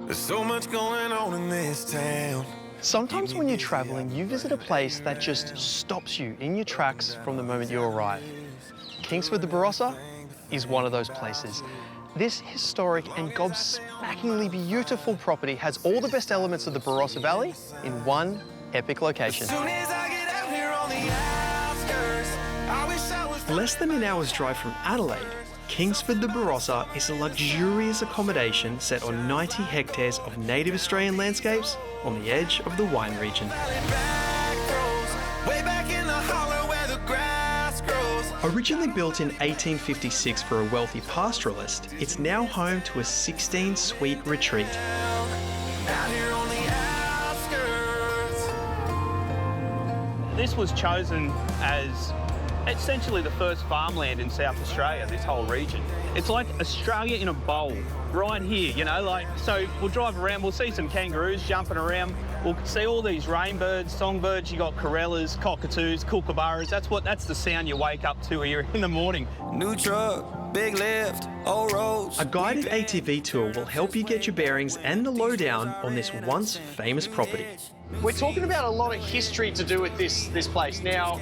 There's so much going on in this town. Sometimes when you're travelling, you visit a place that just stops you in your tracks from the moment you arrive. Kingsford the Barossa is one of those places. This historic and gobsmackingly beautiful property has all the best elements of the Barossa Valley in one epic location. Less than an hour's drive from Adelaide, Kingsford the Barossa is a luxurious accommodation set on 90 hectares of native Australian landscapes on the edge of the wine region. Originally built in 1856 for a wealthy pastoralist, it's now home to a 16-suite retreat. This was chosen as essentially the first farmland in South Australia, this whole region. It's like Australia in a bowl, right here, you know, like, so we'll drive around, we'll see some kangaroos jumping around, we'll see all these rainbirds, songbirds, you got corellas, cockatoos, kookaburras, that's the sound you wake up to here in the morning. New truck, big lift, old roads. A guided ATV tour will help you get your bearings and the lowdown on this once famous property. We're talking about a lot of history to do with this place. Now,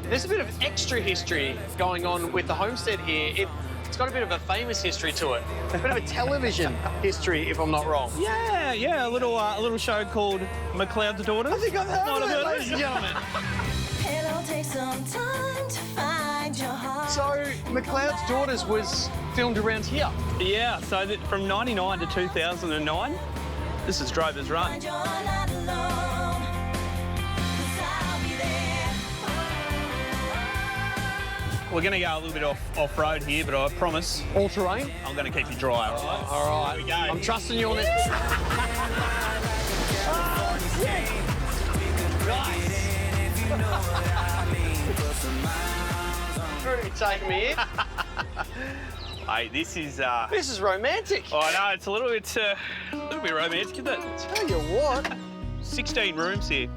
there's a bit of extra history going on with the homestead here. It's got a bit of a famous history to it. A bit of a television history, if I'm not wrong. Yeah, a little show called McLeod's Daughters. I think I've heard of it, ladies and gentlemen. It'll take some time to find your heart. So, McLeod's Daughters was filmed around here? Yeah, so from 99 to 2009, this is Drover's Run. Find you're not alone, 'cause I'll be there. We're going to go a little bit off-road here, but I promise All terrain? I'm going to keep you dry, all right? All right. Here we go. I'm trusting you on this. Really taking me in. Hey, this is romantic. I know, it's a little bit romantic, isn't it? Tell you what. 16 rooms here.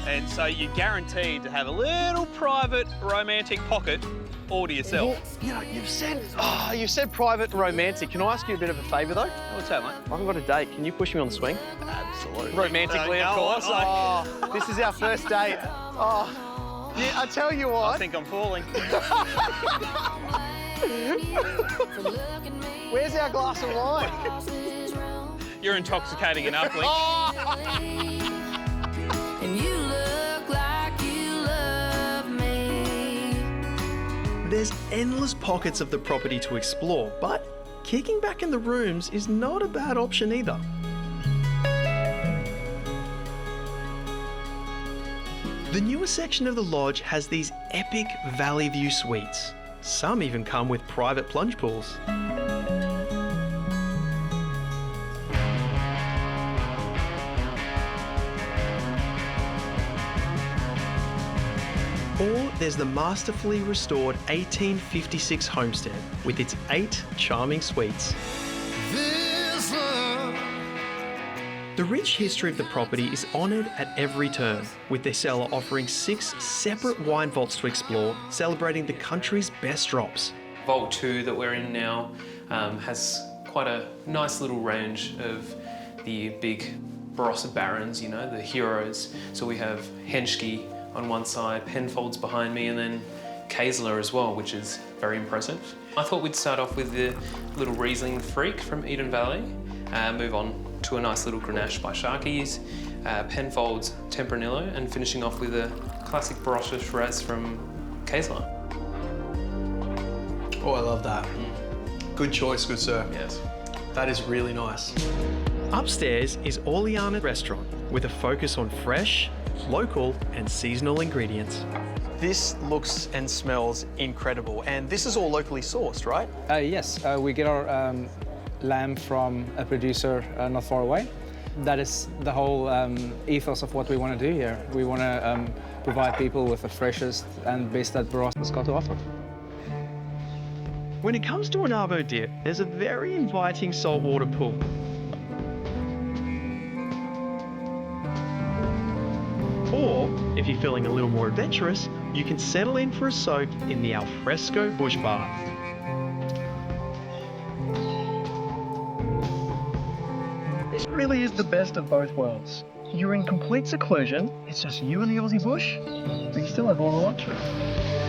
And so you're guaranteed to have a little private romantic pocket all to yourself. You know, you've said private and romantic. Can I ask you a bit of a favour, though? What's that, mate? I haven't got a date. Can you push me on the swing? Absolutely. Romantically, of course. Oh, this is our first date. Oh, yeah, I tell you what. I think I'm falling. Where's our glass of wine? You're intoxicating enough, Link. And you look like you love me. There's endless pockets of the property to explore, but kicking back in the rooms is not a bad option either. The newer section of the lodge has these epic valley view suites. Some even come with private plunge pools. Or there's the masterfully restored 1856 homestead with its 8 charming suites. The rich history of the property is honoured at every turn, with their cellar offering 6 separate wine vaults to explore, celebrating the country's best drops. Vault 2 that we're in now has quite a nice little range of the big Barossa barons, you know, the heroes. So we have Henschke on one side, Penfolds behind me, and then Kaesler as well, which is very impressive. I thought we'd start off with the little Riesling Freak from Eden Valley, move on to a nice little Grenache by Sharkey's, Penfolds Tempranillo, and finishing off with a classic Barossa Shiraz from Kaesler. Oh, I love that. Good choice, good sir. Yes. That is really nice. Upstairs is Orleana Restaurant with a focus on fresh, local and seasonal ingredients. This looks and smells incredible, and this is all locally sourced, right? Yes, we get our lamb from a producer not far away. That is the whole ethos of what we want to do here. We want to provide people with the freshest and best that Barossa's got to offer. When it comes to an arvo dip, there's a very inviting saltwater pool. Or, if you're feeling a little more adventurous, you can settle in for a soak in the alfresco bush bath. This really is the best of both worlds. You're in complete seclusion, it's just you and the Aussie bush, but you still have all the luxury.